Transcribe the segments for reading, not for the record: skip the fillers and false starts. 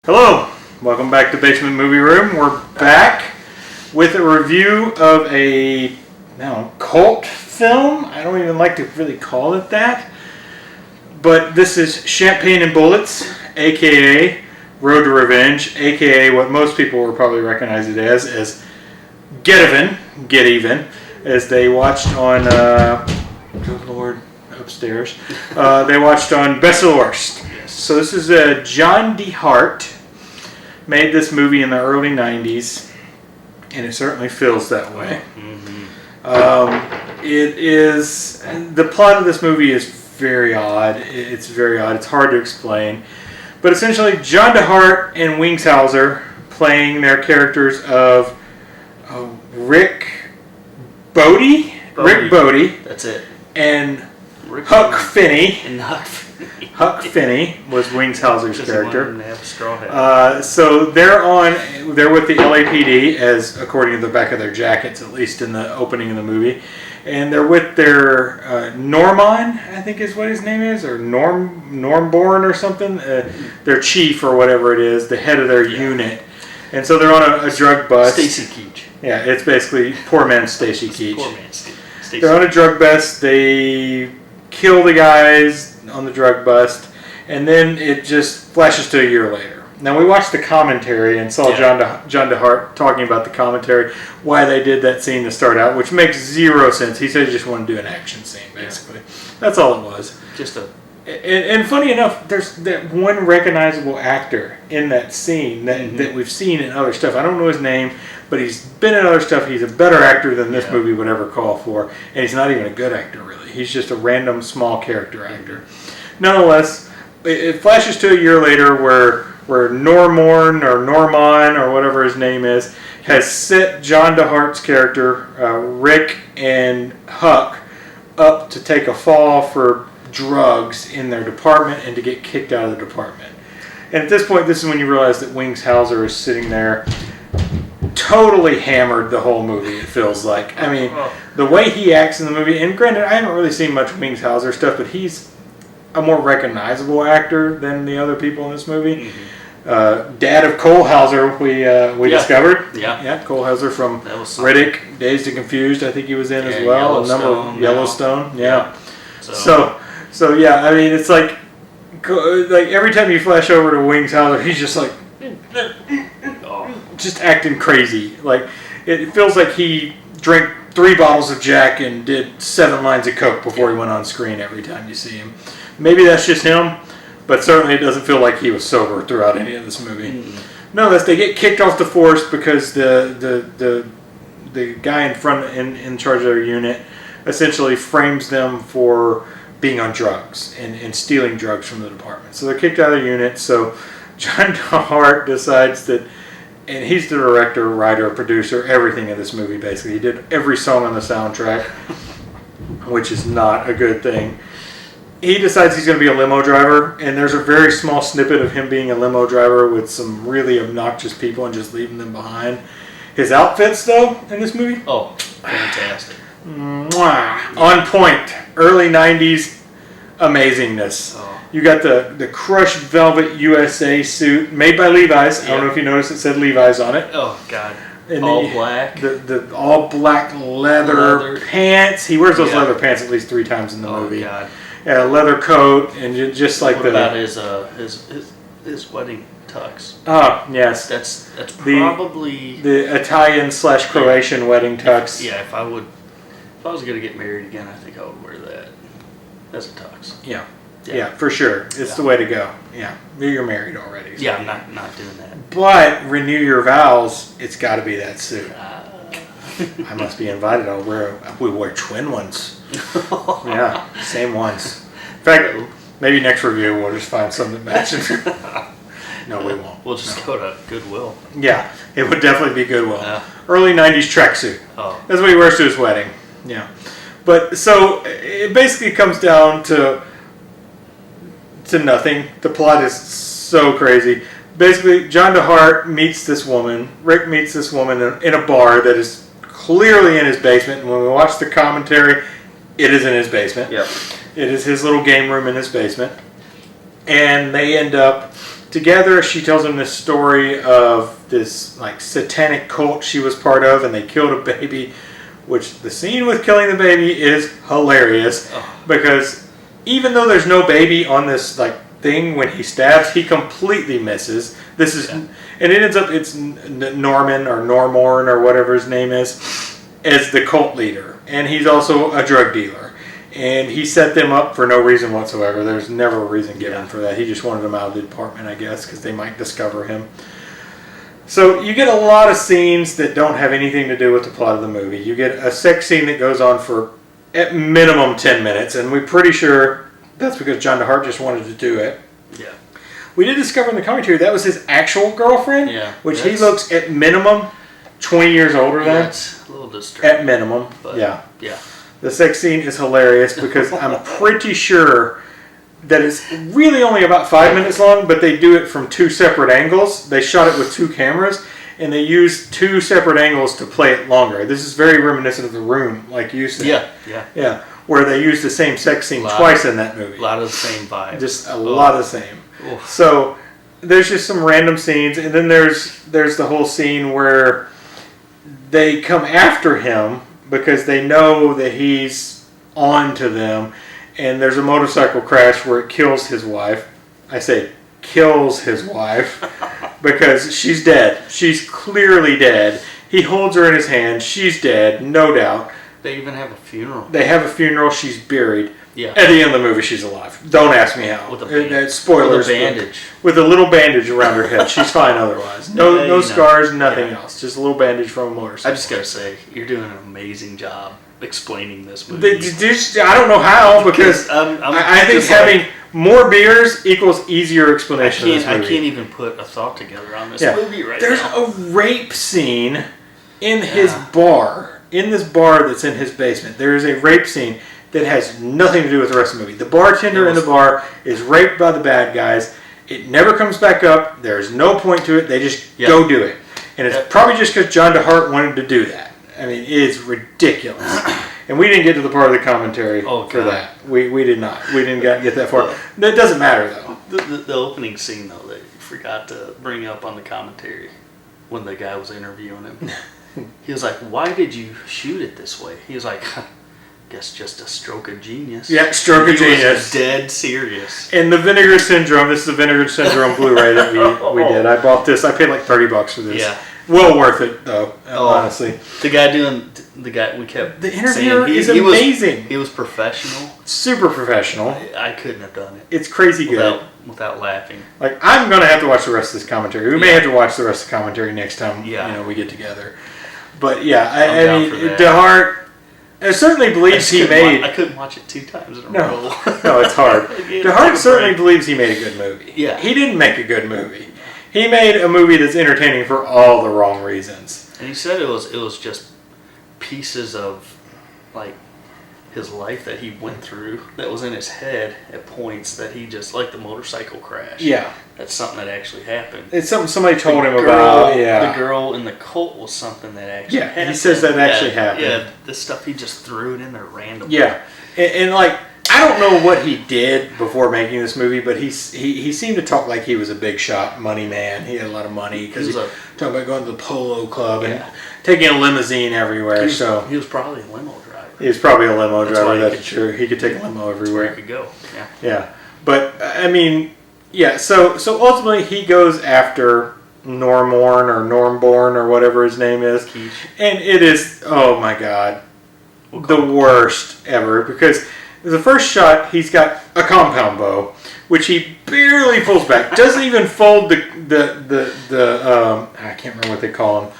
Hello, welcome back to Basement Movie Room. We're back with a review of a cult film. I don't even like to really call it that. But this is Champagne and Bullets, aka Road to Revenge, aka what most people will probably recognize it as Geteven, as they watched on, good Lord, upstairs. They watched on Best of the Worst. So this is John DeHart made this movie in the early 90s, and it certainly feels that way. It is, the plot of this movie is very odd. It's very odd. It's hard to explain. But essentially, John DeHart and Wings Hauser playing their characters of Rick Bodie. That's it. And Rick Huck Finney. And Huck Finney was Wings Hauser's character. They have a straw hat. So they're with the LAPD, as according to the back of their jackets, at least in the opening of the movie. And they're with their Norman, I think is what his name is, or Normborn or something. Their chief or whatever it is, the head of their unit. And so they're on a drug bust. Stacy Keach. Yeah, it's basically poor man Stacy Keach. Poor man Stacy. They're on a drug bust. They kill the guys on the drug bust, and then it just flashes to a year later. Now we watched the commentary and saw John DeHart talking about the commentary, why they did that scene to start out, which makes zero sense. He said he just wanted to do an action scene, basically. That's all it was. And funny enough, there's that one recognizable actor in that scene that we've seen in other stuff. I don't know his name, but he's been in other stuff. He's a better actor than this movie would ever call for, and he's not even a good actor, really. He's just a random small character actor. Nonetheless, it flashes to a year later where Norman or whatever his name is has set John DeHart's character, Rick and Huck, up to take a fall for drugs in their department and to get kicked out of the department. And at this point, this is when you realize that Wings Hauser is sitting there totally hammered the whole movie, it feels like. I mean, the way he acts in the movie, and granted, I haven't really seen much Wings Hauser stuff, but he's a more recognizable actor than the other people in this movie. Dad of Cole Hauser, we discovered. Yeah, Cole Hauser from Riddick, Dazed and Confused, I think he was in as well. Yellowstone. Yeah. So yeah, I mean, it's like every time you flash over to Wings Hauser, he's just like, just acting crazy. Like, it feels like he drank 3 bottles of Jack and did 7 lines of Coke before he went on screen every time you see him. Maybe that's just him, but certainly it doesn't feel like he was sober throughout any of this movie. Nonetheless, they get kicked off the force because the guy in charge of their unit essentially frames them for being on drugs and stealing drugs from the department. So they're kicked out of the unit. So John DeHart decides that, and he's the director, writer, producer, everything in this movie basically. He did every song on the soundtrack, which is not a good thing. He decides he's going to be a limo driver, and there's a very small snippet of him being a limo driver with some really obnoxious people and just leaving them behind. His outfits, though, in this movie? Oh, fantastic. On point. Early 90s amazingness. You got the crushed velvet USA suit made by Levi's. I don't know if you noticed it said Levi's on it. Oh, God. And all black. The all black leather pants. He wears those leather pants at least 3 times in the movie. Oh, God. Yeah, a leather coat and just like what about his wedding tux? Oh, yes. That's probably the Italian/Croatian wedding tux. Yeah, if I was going to get married again, I think I would wear that as a tux. Yeah, for sure. It's the way to go. Yeah, you're married already. So. Yeah, I'm not doing that. But renew your vows. It's got to be that suit. I must be invited. We wear twin ones. Yeah, same ones. In fact, maybe next review we'll just find something that matches. No, we won't. We'll just go to Goodwill. Yeah, it would definitely be Goodwill. Yeah. Early 90s tracksuit. That's what he wears to his wedding. Yeah. But so it basically comes down to nothing. The plot is so crazy. Basically, John DeHart meets this woman. Rick meets this woman in a bar that is clearly in his basement. And when we watch the commentary, it is in his basement. Yep. It is his little game room in his basement. And they end up together. She tells him this story of this like satanic cult she was part of, and they killed a baby. Which the scene with killing the baby is hilarious because even though there's no baby on this like thing when he stabs, he completely misses. This is, and it ends up it's Norman or Normorn or whatever his name is as the cult leader, and he's also a drug dealer, and he set them up for no reason whatsoever. There's never a reason given for that. He just wanted them out of the department, I guess, because they might discover him. So you get a lot of scenes that don't have anything to do with the plot of the movie. You get a sex scene that goes on for at minimum 10 minutes, and we're pretty sure that's because John DeHart just wanted to do it. Yeah. We did discover in the commentary that was his actual girlfriend, which he looks at minimum 20 years older than. It's a little disturbing. At minimum, but, yeah. Yeah. The sex scene is hilarious because I'm pretty sure that it's really only about 5 minutes long, but they do it from 2 separate angles. They shot it with 2 cameras, and they used 2 separate angles to play it longer. This is very reminiscent of The Room, like you said. Yeah. Where they used the same sex scene twice in that movie. A lot of the same vibe. Just a lot of the same. Oof. So there's just some random scenes, and then there's the whole scene where they come after him because they know that he's on to them. And there's a motorcycle crash where it kills his wife. I say kills his wife because she's dead. She's clearly dead. He holds her in his hand. She's dead, no doubt. They even have a funeral. They have a funeral. She's buried. Yeah. At the end of the movie, she's alive. Don't ask me how. With a spoilers. With a bandage. With a little bandage around her head. She's fine otherwise. No scars, nothing else. Just a little bandage from a motorcycle. I just gotta say, you're doing an amazing job explaining this movie. I don't know how because I think having more beers equals easier explanation of this movie. I can't even put a thought together on this movie right now. There's a rape scene in his bar. In this bar that's in his basement, there is a rape scene that has nothing to do with the rest of the movie. The bartender in the bar is raped by the bad guys. It never comes back up. There's no point to it. They just go do it. And it's probably just because John DeHart wanted to do that. I mean, it is ridiculous. And we didn't get to the part of the commentary for that. We did not. We didn't get that far. That doesn't matter, though. The opening scene, though, that you forgot to bring up on the commentary when the guy was interviewing him. He was like, "Why did you shoot it this way?" He was like, "Guess just a stroke of genius." Yeah, stroke of genius. He was dead serious. And the Vinegar Syndrome, this is the Vinegar Syndrome Blu-ray that we did. I bought this. I paid like $30 for this. Yeah. Well worth it, though, honestly. The guy we kept the interviewer is amazing. He was professional. Super professional. I couldn't have done it. It's crazy good. Without laughing. Like, I'm going to have to watch the rest of this commentary. We may have to watch the rest of the commentary next time we get together. But yeah, I mean, DeHart certainly believes he made... I couldn't watch it 2 times in a row. No, it's hard. DeHart certainly believes he made a good movie. Yeah. He didn't make a good movie. He made a movie that's entertaining for all the wrong reasons. And he said it was just pieces of like his life that he went through that was in his head at points that he just, like the motorcycle crash. Yeah. That's something that actually happened. It's something somebody told him about. Yeah. The girl in the cult was something that actually happened. He says that actually happened. Yeah, this stuff, he just threw it in there randomly. Yeah. And like, I don't know what he did before making this movie, but he seemed to talk like he was a big shot money man. He had a lot of money because he was talking about going to the polo club and taking a limousine everywhere. He was probably a limo driver. He was probably a limo driver. That's true. He could take a limo everywhere. He could go. Yeah. Yeah. But I mean, yeah. So ultimately, he goes after Normorn or Normborn or whatever his name is, and it is, oh my god, the worst ever, because the first shot he's got a compound bow, which he barely pulls back, doesn't even fold the I can't remember what they call them,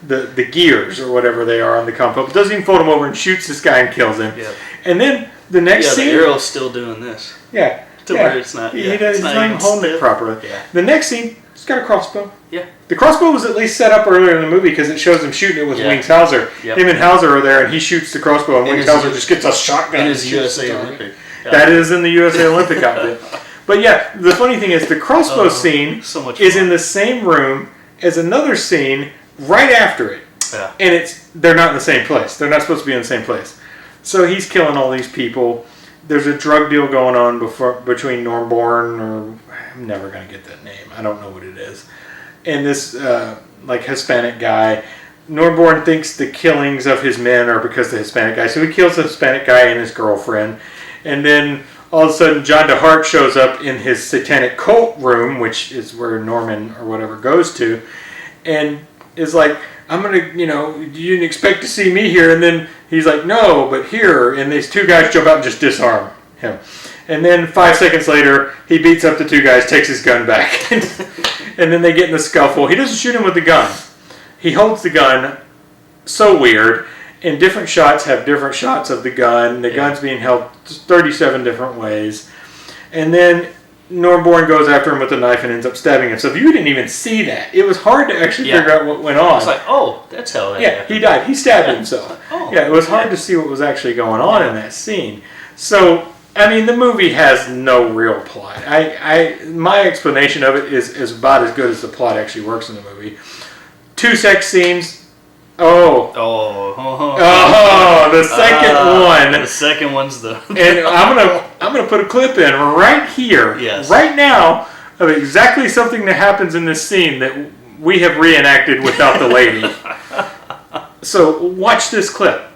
the gears or whatever they are on the compound, but doesn't even fold him over and shoots this guy and kills him. Yeah. And then the next scene, the arrow's still doing this. Yeah. Where it's not. He's not even holding it properly. Yeah. The next scene, he's got a crossbow. Yeah. The crossbow was at least set up earlier in the movie because it shows him shooting it with Wings Hauser. Yep. Him and Hauser are there, and he shoots the crossbow, and Wings Hauser just gets a shotgun. In his USA Olympic. That is in the USA Olympic outfit. But yeah, the funny thing is the crossbow scene is in the same room as another scene right after it. Yeah. And they're not in the same place. They're not supposed to be in the same place. So he's killing all these people. there's a drug deal going on between Norborn, or I'm never going to get that name. I don't know what it is. And this like Hispanic guy, Norborn thinks the killings of his men are because of the Hispanic guy. So he kills the Hispanic guy and his girlfriend. And then all of a sudden John DeHart shows up in his satanic cult room, which is where Norman or whatever goes to, and is like, I'm going to, you didn't expect to see me here. And then he's like, no, but here. And these two guys jump out and just disarm him. And then 5 seconds later, he beats up the two guys, takes his gun back. And then they get in the scuffle. He doesn't shoot him with the gun. He holds the gun. So weird. And different shots have different shots of the gun. The gun's being held 37 different ways. And then Norborn goes after him with a knife and ends up stabbing him. So if you didn't even see that, it was hard to actually figure out what went on. It's like, oh, that's how that happened. He died. He stabbed himself. It was hard to see what was actually going on in that scene. So, I mean, the movie has no real plot. My explanation of it is about as good as the plot actually works in the movie. 2 sex scenes. The second one. The second one's the. And I'm gonna put a clip in right here, right now, of exactly something that happens in this scene that we have reenacted without the lady. So watch this clip.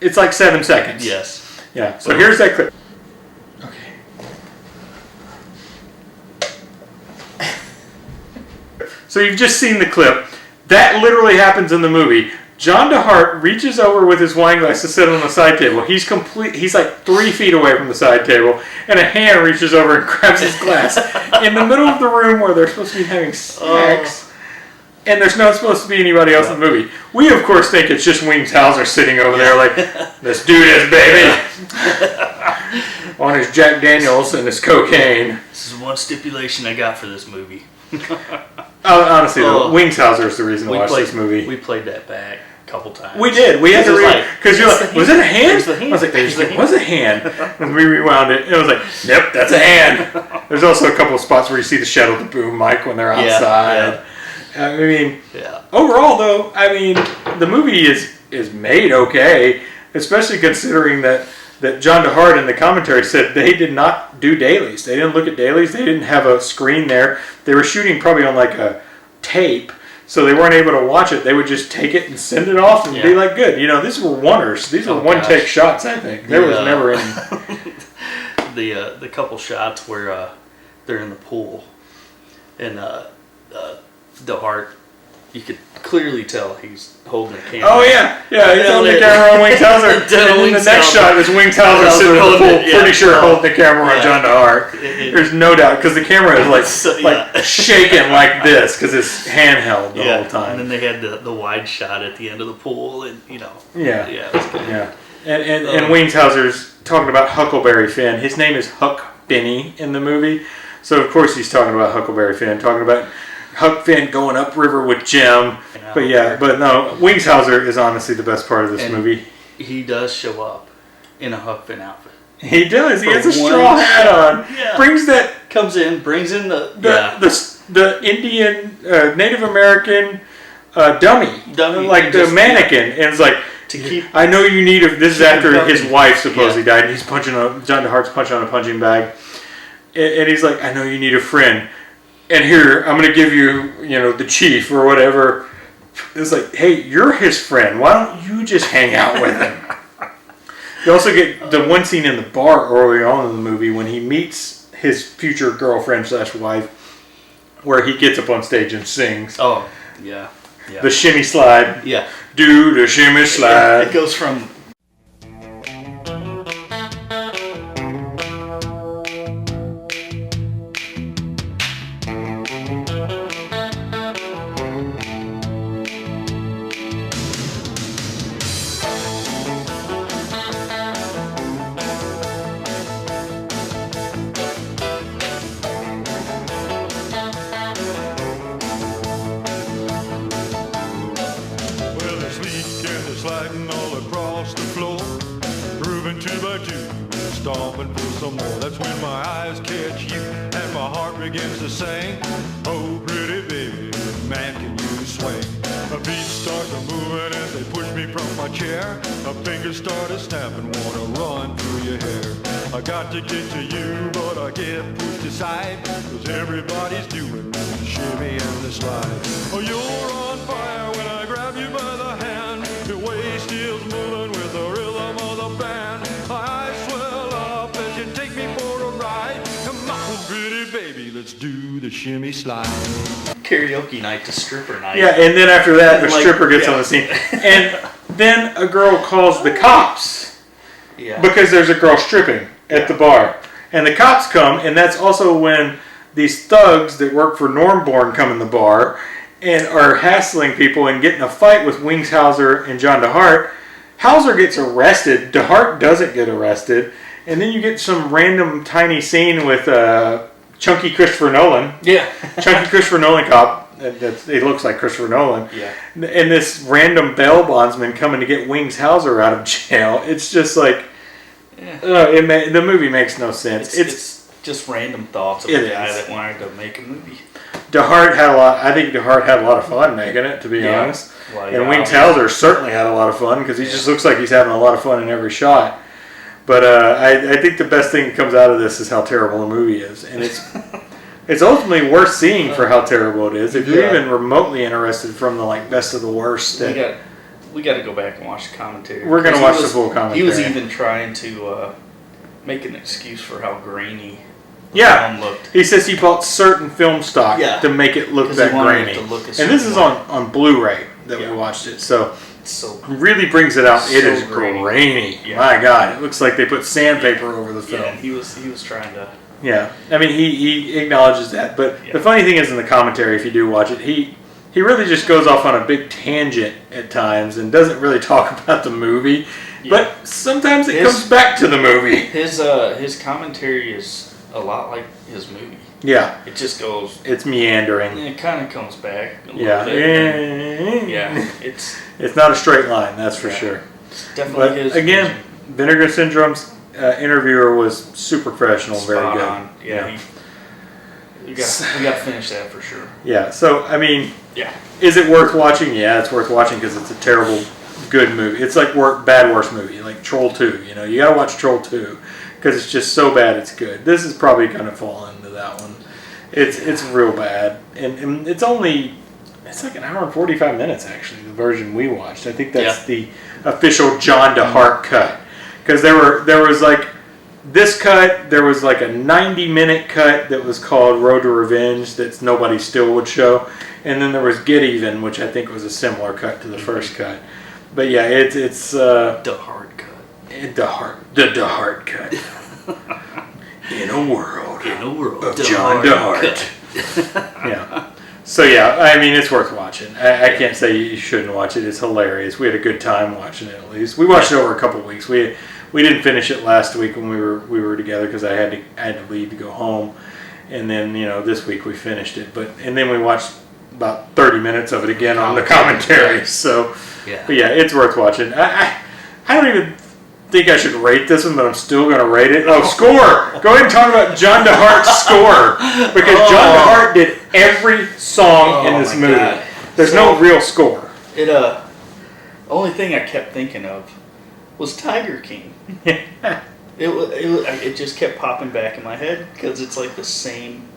It's like 7 seconds. Yes. Yeah. So here's that clip. Okay. So you've just seen the clip. That literally happens in the movie. John DeHart reaches over with his wine glass to sit on the side table. He's like 3 feet away from the side table, and a hand reaches over and grabs his glass in the middle of the room where they're supposed to be having sex, and there's not supposed to be anybody else in the movie. We, of course, think it's just Wings Hauser sitting over there like, let's do this, baby, on his Jack Daniels and his cocaine. This is one stipulation I got for this movie. Honestly, though, Wings Hauser is the reason to watch this movie. We played that back a couple times. We did. We had to because you're like, was it a hand? The hand. I was like, it was a hand. And we rewound it, and it was like, yep, that's a hand. There's also a couple of spots where you see the shadow of the boom mic when they're outside. I mean, overall, though, I mean, the movie is made okay, especially considering that John DeHart in the commentary said they did not do dailies. They didn't look at dailies. They didn't have a screen there. They were shooting probably on like a tape, so they weren't able to watch it. They would just take it and send it off and be like, good. These were oneers. These were one-take shots, I think. There was never any... the couple shots where they're in the pool and DeHart, you could clearly tell he's holding the camera. Oh, yeah. Yeah, he's holding the camera on Wings Hauser. And then the next shot is Wings Hauser sitting in the pool, pretty sure holding the camera on John DeHart. There's no doubt, because the camera is like shaking like this, because it's handheld the whole time. And then they had the wide shot at the end of the pool, and it was good. Yeah. And Wings Hauser's talking about Huckleberry Finn. His name is Huck Finney in the movie. So, of course, he's talking about Huckleberry Finn, talking about Huck Finn going upriver with Jim. But no, Wings Hauser is honestly the best part of this movie. He does show up in a Huck Finn outfit. He does. He has a straw hat on. Yeah. Brings in the Indian Native American dummy, like the mannequin, and it's like, I know you need this is after his wife supposedly died, and he's John DeHart's punching on a punching bag, and he's like, I know you need a friend. And here, I'm going to give you, the chief or whatever. It's like, hey, you're his friend. Why don't you just hang out with him? You also get the one scene in the bar early on in the movie when he meets his future girlfriend/wife, where he gets up on stage and sings. Oh, yeah. The shimmy slide. Yeah. Do the shimmy slide. It goes from... sliding all across the floor, grooving 2 by 2, stomping for some more. That's when my eyes catch you and my heart begins to sing. Oh, pretty baby, man, can you swing? My feet start to moving as they push me from my chair. My fingers start to snap and wanna run through your hair. I got to get to you, but I get pushed aside, 'cause everybody's doing the shimmy and the slide. Oh, you're on fire when I grab you by the hand. Your waist is moving with the rhythm of the band. My eyes swell up as you take me for a ride. Come on, pretty baby, let's do the shimmy slide. Karaoke night to stripper night. Yeah, and then after that, the Like, stripper gets yeah. on the scene. And then a girl calls the cops Yeah. because there's a girl stripping at the bar. And the cops come, and that's also when these thugs that work for Normborn come in the bar and are hassling people and getting a fight with Wings Hauser and John DeHart. Hauser gets arrested. DeHart doesn't get arrested. And then you get some random tiny scene with Chunky Christopher Nolan. Yeah. Chunky Christopher Nolan cop. It looks like Christopher Nolan. Yeah. And this random bail bondsman coming to get Wings Hauser out of jail. It's just like, the movie makes no sense. It's just random thoughts of a guy that wanted to make a movie. DeHart had a lot. I think DeHart had a lot of fun making it, to be honest. Well, And Wings Hauser certainly had a lot of fun because he just looks like he's having a lot of fun in every shot. But I think the best thing that comes out of this is how terrible the movie is, and it's ultimately worth seeing for how terrible it is. If you're even remotely interested from the best of the worst, we got to go back and watch the commentary. We're gonna watch the full commentary. He was even trying to make an excuse for how grainy the Yeah, film looked. he says he bought certain film stock Yeah. to make it look 'Cause that he wanted it grainy. to look a And certain this is way. on Blu-ray that Yeah. we watched it, so So really brings it out. It So is grainy. grainy. Yeah. My God, it looks like they put sandpaper over the film. yeah, he was trying to. Yeah, I mean he acknowledges that, but the funny thing is in the commentary, if you do watch it, he really just goes off on a big tangent at times and doesn't really talk about the movie. Yeah. But sometimes it comes back to the movie. His commentary is a lot like his movie. Yeah, It just goes. it's meandering. And it kind of comes back a little Yeah, bit. Yeah, it's not a straight line, that's for sure. it's definitely But his. again, vision. Vinegar Syndrome's interviewer was super professional, very Spot good. on. Yeah, we got to finish that for sure. Yeah. So I mean, Yeah. is it worth watching? Yeah, it's worth watching because it's a terrible, good movie. It's like bad worst movie, like Troll 2. You know, you gotta watch Troll 2 because it's just so bad it's good. This is probably gonna fall into that one. It's real bad, and it's like an hour and 45 minutes actually. The version we watched, I think that's the official John DeHart cut, because there was like this cut. There was like a 90-minute cut that was called Road to Revenge that nobody still would show, and then there was Geteven, which I think was a similar cut to the first cut. But yeah, it's The hard cut. the DeHart cut. In a world of The John hard DeHart. Yeah. So yeah, I mean it's worth watching. I can't say you shouldn't watch it. It's hilarious. We had a good time watching it. At least we watched it over a couple of weeks. We didn't finish it last week when we were together because I had to leave to go home, and then this week we finished it. And then we watched about 30 minutes of it again on the commentary. So but yeah, it's worth watching. I don't even think I should rate this one, but I'm still going to rate it. Oh, score! Go ahead and talk about John DeHart's score, because John DeHart did every song in this movie. God. There's no real score. The only thing I kept thinking of was Tiger King. It just kept popping back in my head because it's like the same.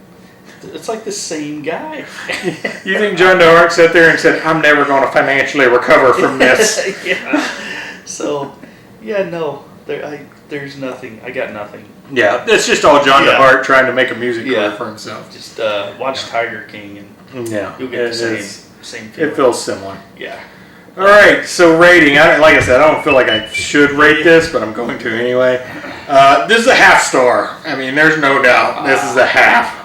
It's like the same guy. You think John DeHart sat there and said, "I'm never going to financially recover from this"? Yeah. So, yeah, no, there's nothing. I got nothing. Yeah, it's just all John DeHart trying to make a music career for himself. Just watch Tiger King and you'll get the same feeling. It feels similar. Yeah. All right, so rating. Like I said, I don't feel like I should rate this, but I'm going to anyway. This is a half star. I mean, there's no doubt this is a half.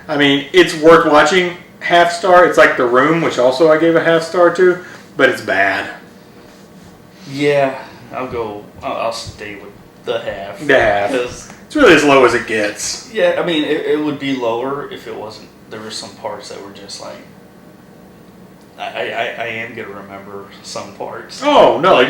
I mean, it's worth watching. Half star. It's like The Room, which also I gave a half star to, but it's bad. Yeah, I'll stay with the half. The half. It's really as low as it gets. Yeah, I mean, it would be lower if it wasn't. There were some parts that were just like. I am gonna remember some parts. Oh no, like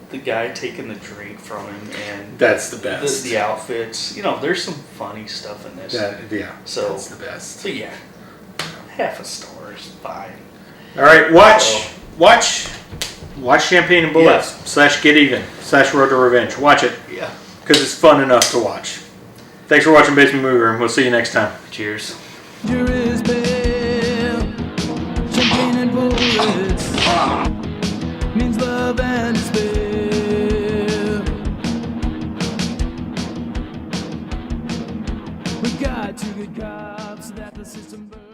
the guy taking the drink from him, and that's the best. The outfits. There's some funny stuff in this. So that's the best. So yeah, half a star is fine. All right, watch watch Champagne and Bullets / Geteven / Road to Revenge. Watch it. Yeah. Because it's fun enough to watch. Thanks for watching Basement Movie Room. We'll see you next time. Cheers. Champagne and bullets means love and despair. We got two good cops that the system burns.